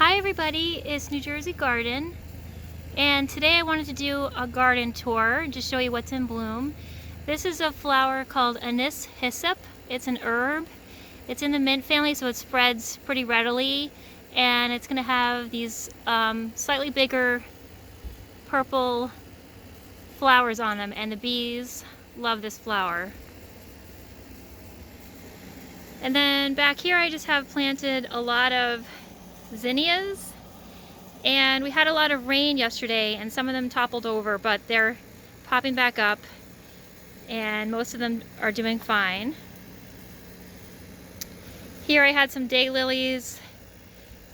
Hi everybody, it's New Jersey Garden, and today I wanted to do a garden tour and just show you what's in bloom. This is a flower called Anise hyssop. It's an herb. It's in the mint family, so it spreads pretty readily, and it's going to have these slightly bigger purple flowers on them, and the bees love this flower. And then back here I just have planted a lot of zinnias, and we had a lot of rain yesterday and some of them toppled over, but they're popping back up and most of them are doing fine. Here I had some daylilies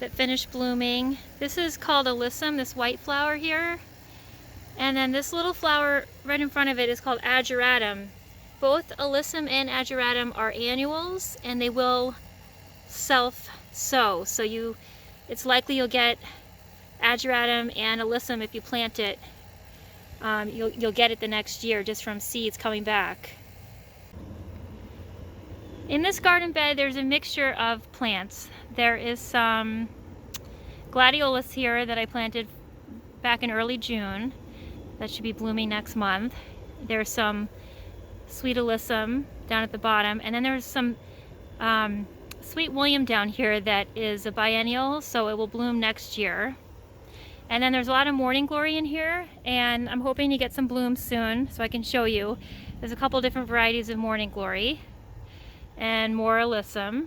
that finished blooming. This is called alyssum, this white flower here, and then this little flower right in front of it is called ageratum. Both alyssum and ageratum are annuals and they will self-sow, so it's likely you'll get ageratum and alyssum if you plant it. You'll get it the next year just from seeds coming back. In this garden bed there's a mixture of plants. There is some gladiolus here that I planted back in early June that should be blooming next month. There's some sweet alyssum down at the bottom, and then there's some Sweet William down here that is a biennial, so it will bloom next year. And then there's a lot of morning glory in here, and I'm hoping to get some blooms soon so I can show you. There's a couple different varieties of morning glory and more alyssum.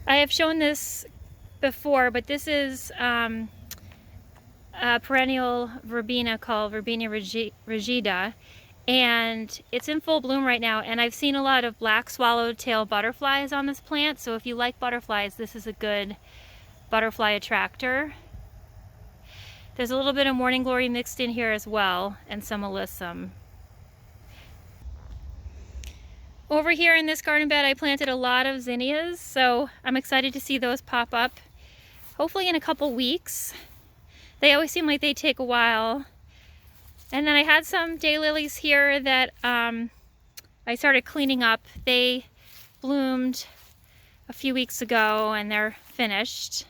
I have shown this before, but this is a perennial verbena called Verbena rigida, and it's in full bloom right now, and I've seen a lot of black swallowtail butterflies on this plant, so if you like butterflies, this is a good butterfly attractor. There's a little bit of morning glory mixed in here as well, and some alyssum. Over here in this garden bed I planted a lot of zinnias, so I'm excited to see those pop up, hopefully in a couple weeks. They always seem like they take a while. And then I had some daylilies here that I started cleaning up. They bloomed a few weeks ago and they're finished.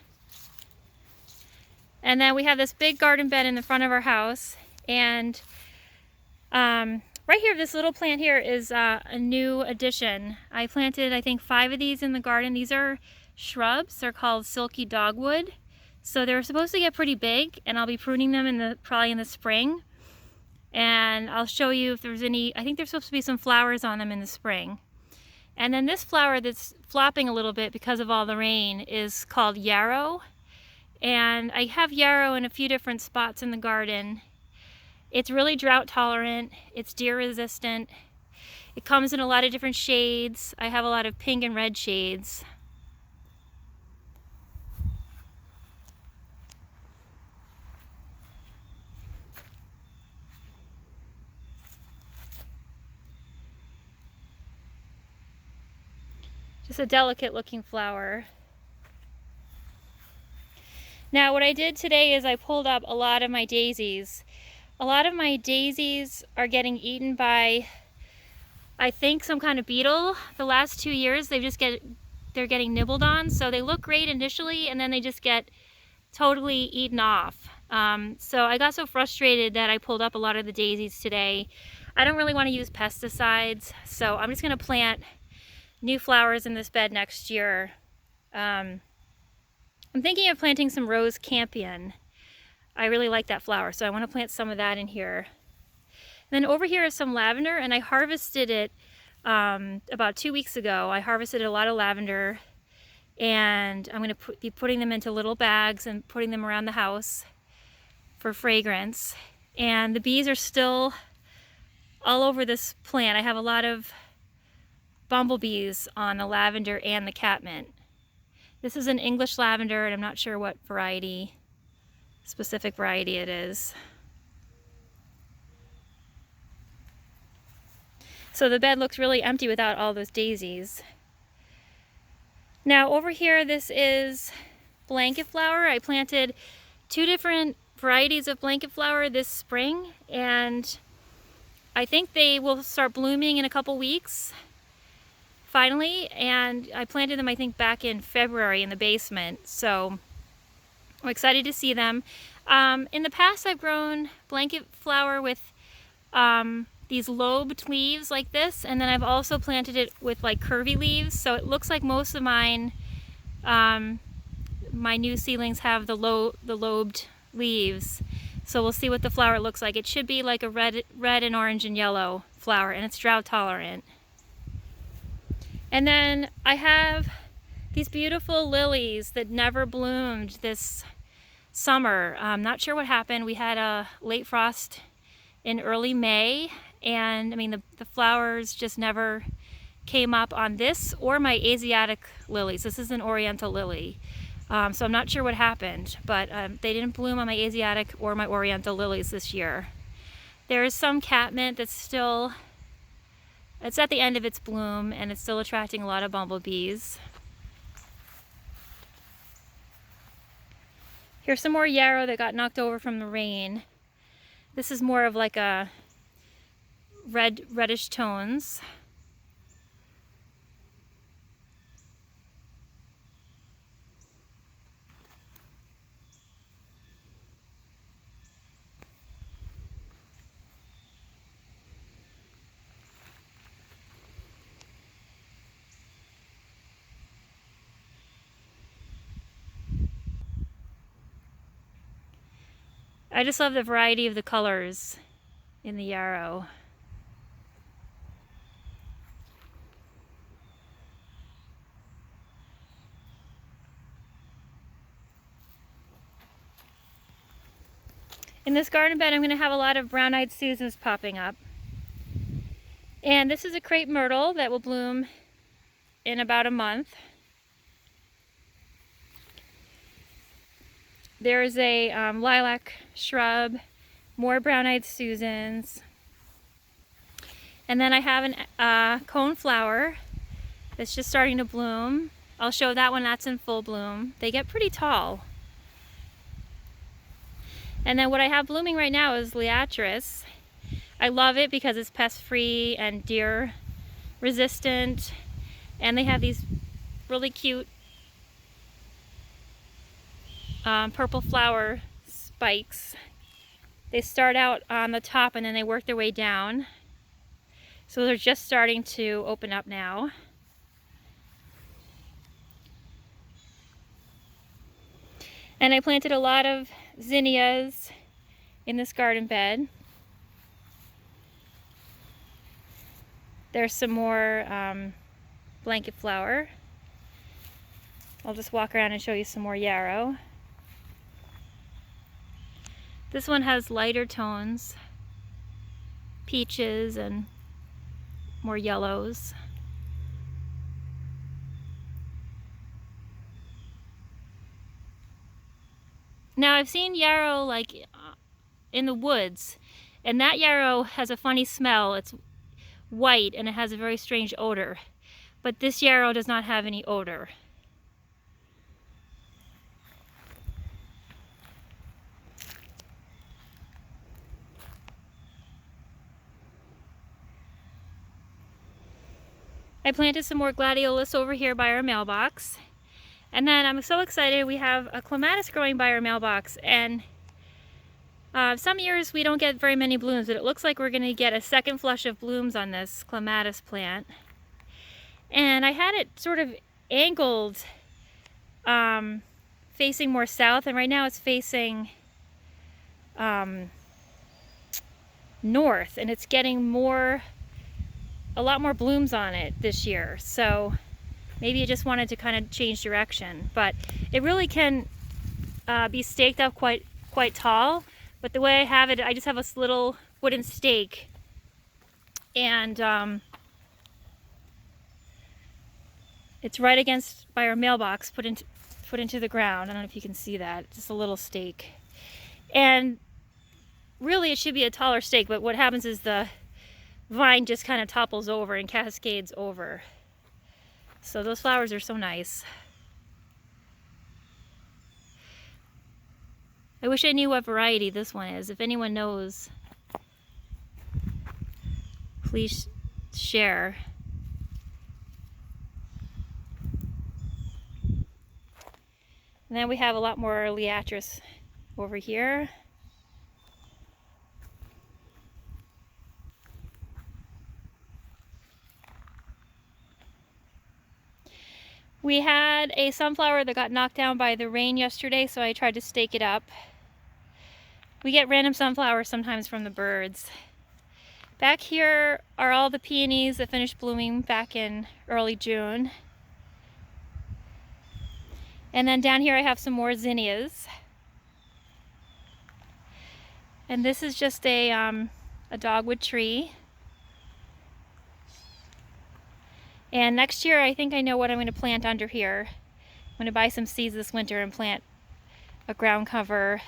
And then we have this big garden bed in the front of our house, and right here, this little plant here is a new addition. I planted, I think, 5 of these in the garden. These are shrubs. They're called silky dogwood. So they're supposed to get pretty big, and I'll be pruning them probably in the spring. And I'll show you if there's any. I think there's supposed to be some flowers on them in the spring. And then this flower that's flopping a little bit because of all the rain is called yarrow. And I have yarrow in a few different spots in the garden. It's really drought tolerant, it's deer resistant. It comes in a lot of different shades. I have a lot of pink and red shades. Just a delicate looking flower. Now what I did today is I pulled up a lot of my daisies. A lot of my daisies are getting eaten by, I think, some kind of beetle. The last 2 years they're getting nibbled on, so they look great initially and then they just get totally eaten off. So I got so frustrated that I pulled up a lot of the daisies today. I don't really want to use pesticides, so I'm just going to plant new flowers in this bed next year. I'm thinking of planting some rose campion. I really like that flower, so I want to plant some of that in here. And then over here is some lavender, and I harvested it about 2 weeks ago. I harvested a lot of lavender, and I'm going to be putting them into little bags and putting them around the house for fragrance. And the bees are still all over this plant. I have a lot of bumblebees on the lavender and the catmint. This is an English lavender, and I'm not sure what specific variety it is. So the bed looks really empty without all those daisies. Now over here, this is blanket flower. I planted 2 different varieties of blanket flower this spring, and I think they will start blooming in a couple weeks. finally, and I planted them I think back in February in the basement, so I'm excited to see them. In the past I've grown blanket flower with these lobed leaves like this, and then I've also planted it with like curvy leaves, so it looks like most of mine, my new seedlings have the lobed leaves. So we'll see what the flower looks like. It should be like a red and orange and yellow flower, and it's drought tolerant. And then I have these beautiful lilies that never bloomed this summer. I'm not sure what happened. We had a late frost in early May, and I mean the flowers just never came up on this or my Asiatic lilies. This is an oriental lily. So I'm not sure what happened, but they didn't bloom on my Asiatic or my oriental lilies this year. There is some catmint that's still, it's at the end of its bloom, and it's still attracting a lot of bumblebees. Here's some more yarrow that got knocked over from the rain. This is more of like a reddish tones. I just love the variety of the colors in the yarrow. In this garden bed I'm going to have a lot of brown-eyed Susans popping up. And this is a crepe myrtle that will bloom in about a month. There's a lilac shrub, more brown-eyed Susans. And then I have a coneflower that's just starting to bloom. I'll show that one, that's in full bloom. They get pretty tall. And then what I have blooming right now is liatris. I love it because it's pest-free and deer resistant. And they have these really cute purple flower spikes. They start out on the top and then they work their way down. So they're just starting to open up now. And I planted a lot of zinnias in this garden bed. There's some more blanket flower. I'll just walk around and show you some more yarrow. This one has lighter tones, peaches and more yellows. Now I've seen yarrow like in the woods, and that yarrow has a funny smell. It's white and it has a very strange odor, but this yarrow does not have any odor. I planted some more gladiolus over here by our mailbox. And then I'm so excited, we have a clematis growing by our mailbox, and some years we don't get very many blooms, but it looks like we're going to get a second flush of blooms on this clematis plant. And I had it sort of angled facing more south, and right now it's facing north, and it's getting a lot more blooms on it this year. So maybe I just wanted to kind of change direction, but it really can be staked up quite tall. But the way I have it, I just have a little wooden stake, and it's right against by our mailbox, put into the ground. I don't know if you can see that, just a little stake. And really, it should be a taller stake, but what happens is the vine just kind of topples over and cascades over. So those flowers are so nice. I wish I knew what variety this one is. If anyone knows, please share. And then we have a lot more liatris over here. We had a sunflower that got knocked down by the rain yesterday, so I tried to stake it up. We get random sunflowers sometimes from the birds. Back here are all the peonies that finished blooming back in early June. And then down here I have some more zinnias. And this is just a dogwood tree. And next year I think I know what I'm going to plant under here. I'm going to buy some seeds this winter and plant a ground cover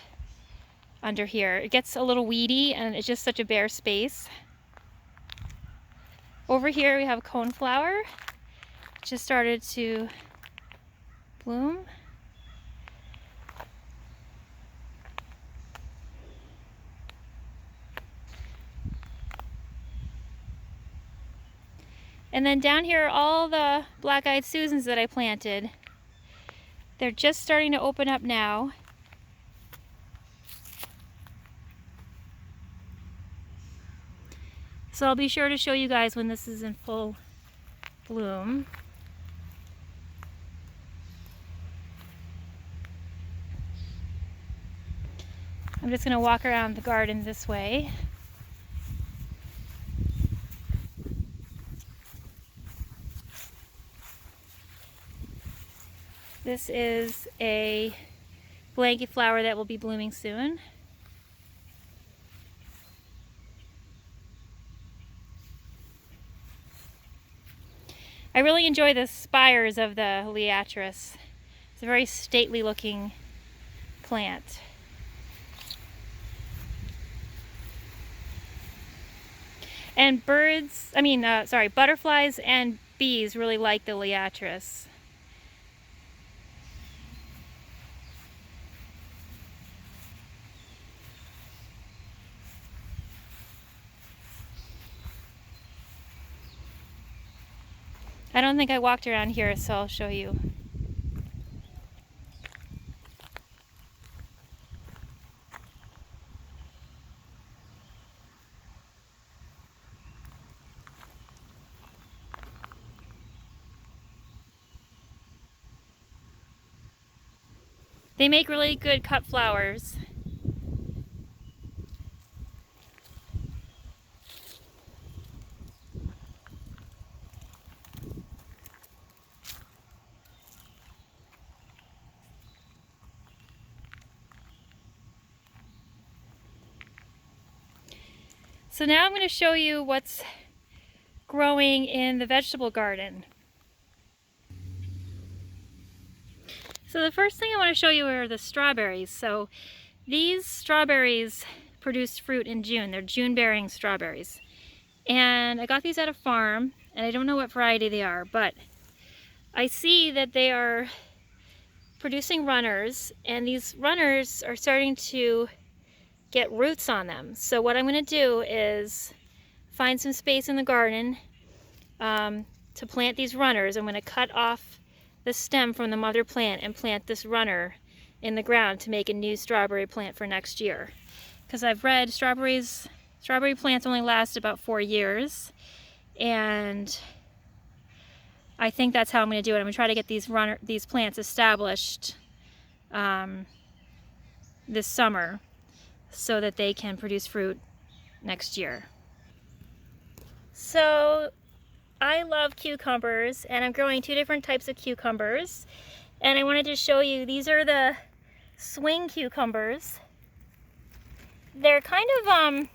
under here. It gets a little weedy and it's just such a bare space. Over here we have coneflower. It just started to bloom. And then down here are all the black-eyed Susans that I planted. They're just starting to open up now. So I'll be sure to show you guys when this is in full bloom. I'm just going to walk around the garden this way. This is a blanket flower that will be blooming soon. I really enjoy the spires of the liatris. It's a very stately looking plant. And butterflies and bees really like the liatris. I don't think I walked around here, so I'll show you. They make really good cut flowers. So now I'm going to show you what's growing in the vegetable garden. So the first thing I want to show you are the strawberries. So these strawberries produce fruit in June. They're June-bearing strawberries. And I got these at a farm, and I don't know what variety they are, but I see that they are producing runners, and these runners are starting to get roots on them. So what I'm going to do is find some space in the garden to plant these runners. I'm going to cut off the stem from the mother plant and plant this runner in the ground to make a new strawberry plant for next year. Because I've read strawberry plants only last about 4 years, and I think that's how I'm going to do it. I'm going to try to get these plants established this summer, so that they can produce fruit next year. So I love cucumbers, and I'm growing 2 different types of cucumbers, and I wanted to show you, these are the swing cucumbers. They're kind of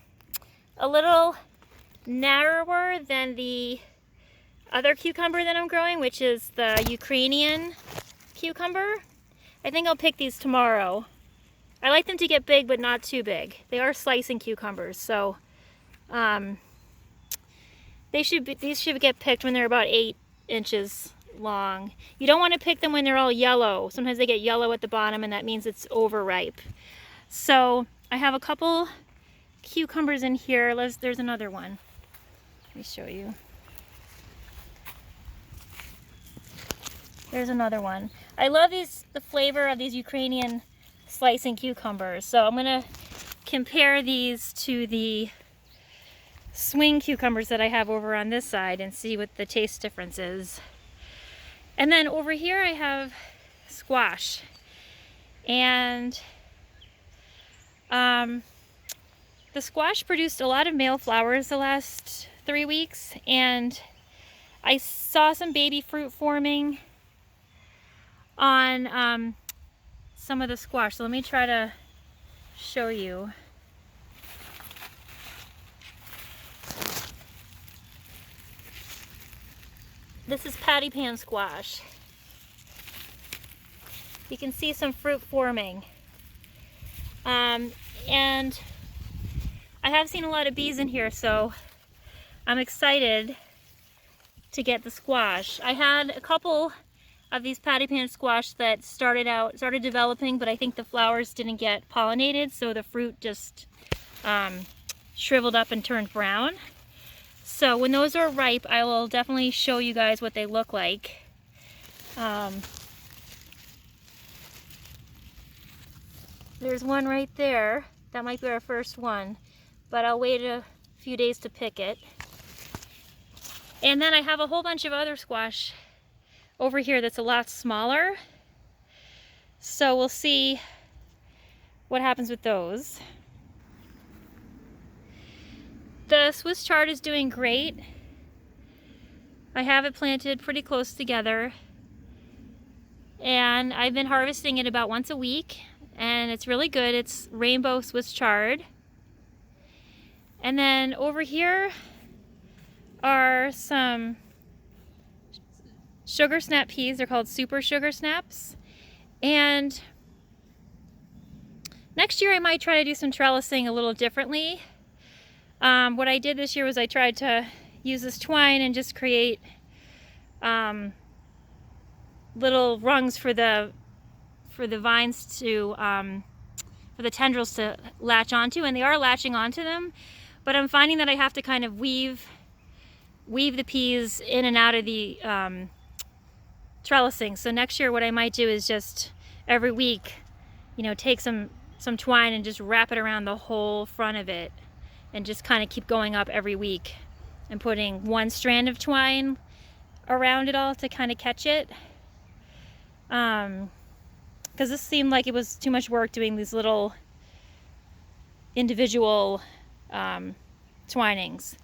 a little narrower than the other cucumber that I'm growing, which is the Ukrainian cucumber. I think I'll pick these tomorrow. I like them to get big, but not too big. They are slicing cucumbers, so these should get picked when they're about 8 inches long. You don't want to pick them when they're all yellow. Sometimes they get yellow at the bottom, and that means it's overripe. So I have a couple cucumbers in here. There's another one. Let me show you. There's another one. I love the flavor of these Ukrainian slicing cucumbers. So I'm gonna compare these to the swing cucumbers that I have over on this side and see what the taste difference is. And then over here I have squash. And the squash produced a lot of male flowers the last 3 weeks, and I saw some baby fruit forming on some of the squash. So let me try to show you. This is pattypan squash. You can see some fruit forming. And I have seen a lot of bees in here, so I'm excited to get the squash. I had a couple of these pattypan squash that started developing, but I think the flowers didn't get pollinated, so the fruit just shriveled up and turned brown. So when those are ripe, I will definitely show you guys what they look like. There's one right there. That might be our first one, but I'll wait a few days to pick it. And then I have a whole bunch of other squash over here that's a lot smaller. So we'll see what happens with those. The Swiss chard is doing great. I have it planted pretty close together, and I've been harvesting it about once a week, and it's really good. It's rainbow Swiss chard. And then over here are some sugar snap peas. They're called super sugar snaps. And next year I might try to do some trellising a little differently. What I did this year was I tried to use this twine and just create little rungs for the vines to, for the tendrils to latch onto, and they are latching onto them, but I'm finding that I have to kind of weave the peas in and out of the trellising. So next year what I might do is just every week, you know, take some twine and just wrap it around the whole front of it, and just kind of keep going up every week and putting one strand of twine around it all to kind of catch it. Because this seemed like it was too much work doing these little individual twinings.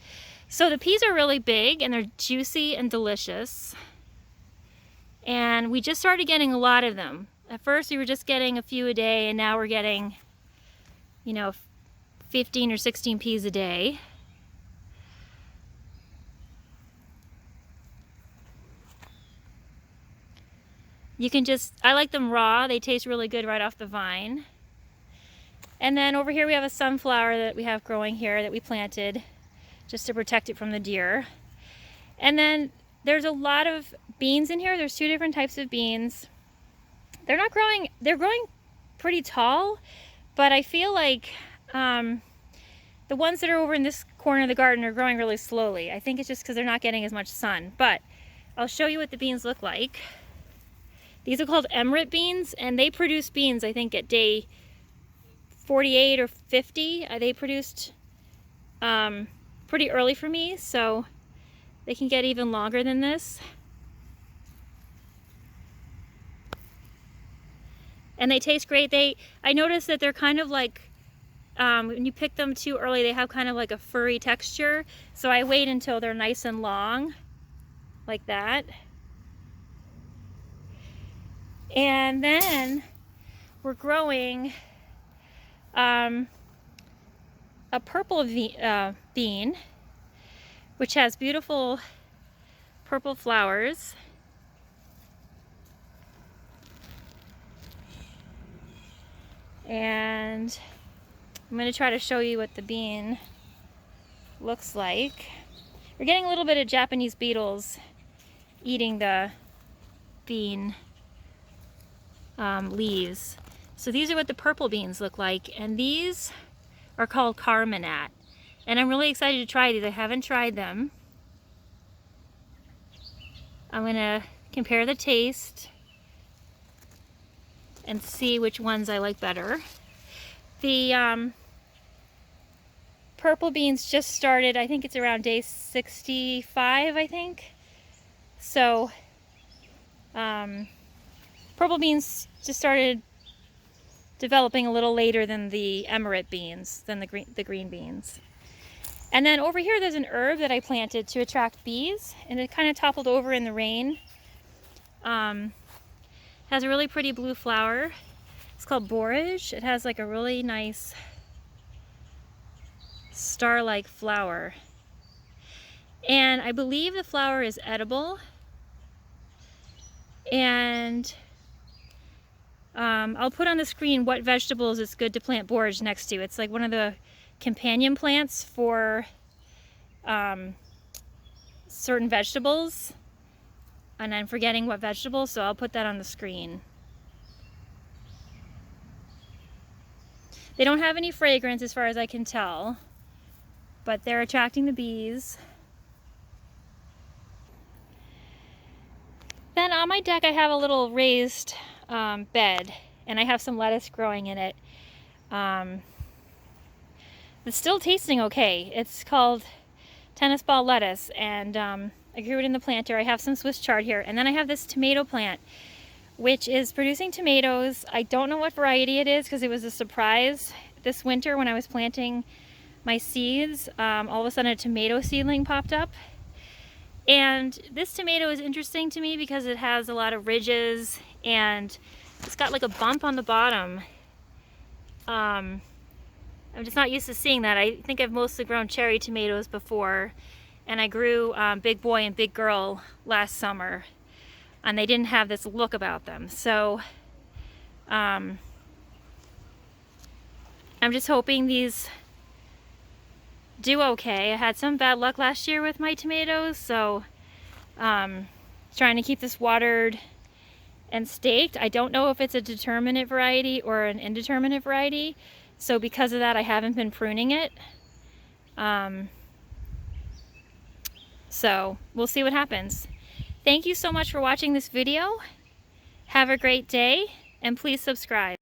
So the peas are really big and they're juicy and delicious. And we just started getting a lot of them. At first we were just getting a few a day, and now we're getting, you know, 15 or 16 peas a day. You can I like them raw. They taste really good right off the vine. And then over here we have a sunflower that we have growing here that we planted just to protect it from the deer. And then there's a lot of beans in here. There's 2 different types of beans. They're growing pretty tall, but I feel like the ones that are over in this corner of the garden are growing really slowly. I think it's just because they're not getting as much sun, but I'll show you what the beans look like. These are called Emerite beans, and they produce beans, I think, at day 48 or 50. They produced pretty early for me, so they can get even longer than this. And they taste great. I noticed that they're kind of like, when you pick them too early, they have kind of like a furry texture. So I wait until they're nice and long, like that. And then we're growing a purple bean, which has beautiful purple flowers. And I'm going to try to show you what the bean looks like. We're getting a little bit of Japanese beetles eating the bean leaves. So these are what the purple beans look like, and these are called Carminat. And I'm really excited to try these. I haven't tried them. I'm going to compare the taste, and see which ones I like better. The purple beans just started, I think it's around day 65, I think. So, purple beans just started developing a little later than the Emerite beans, than the green beans. And then over here there's an herb that I planted to attract bees, and it kind of toppled over in the rain. Has a really pretty blue flower. It's called borage. It has like a really nice star-like flower. And I believe the flower is edible. And I'll put on the screen what vegetables it's good to plant borage next to. It's like one of the companion plants for certain vegetables. And I'm forgetting what vegetables, so I'll put that on the screen. They don't have any fragrance as far as I can tell, but they're attracting the bees. Then on my deck I have a little raised bed, and I have some lettuce growing in it. It's still tasting okay. It's called tennis ball lettuce, and I grew it in the planter. I have some Swiss chard here, and then I have this tomato plant which is producing tomatoes. I don't know what variety it is because it was a surprise this winter when I was planting my seeds. All of a sudden a tomato seedling popped up, and this tomato is interesting to me because it has a lot of ridges and it's got like a bump on the bottom. I'm just not used to seeing that. I think I've mostly grown cherry tomatoes before, and I grew Big Boy and Big Girl last summer, and they didn't have this look about them. So I'm just hoping these do okay. I had some bad luck last year with my tomatoes, so trying to keep this watered and staked. I don't know if it's a determinate variety or an indeterminate variety, so because of that I haven't been pruning it. So we'll see what happens. Thank you so much for watching this video. Have a great day, and please subscribe.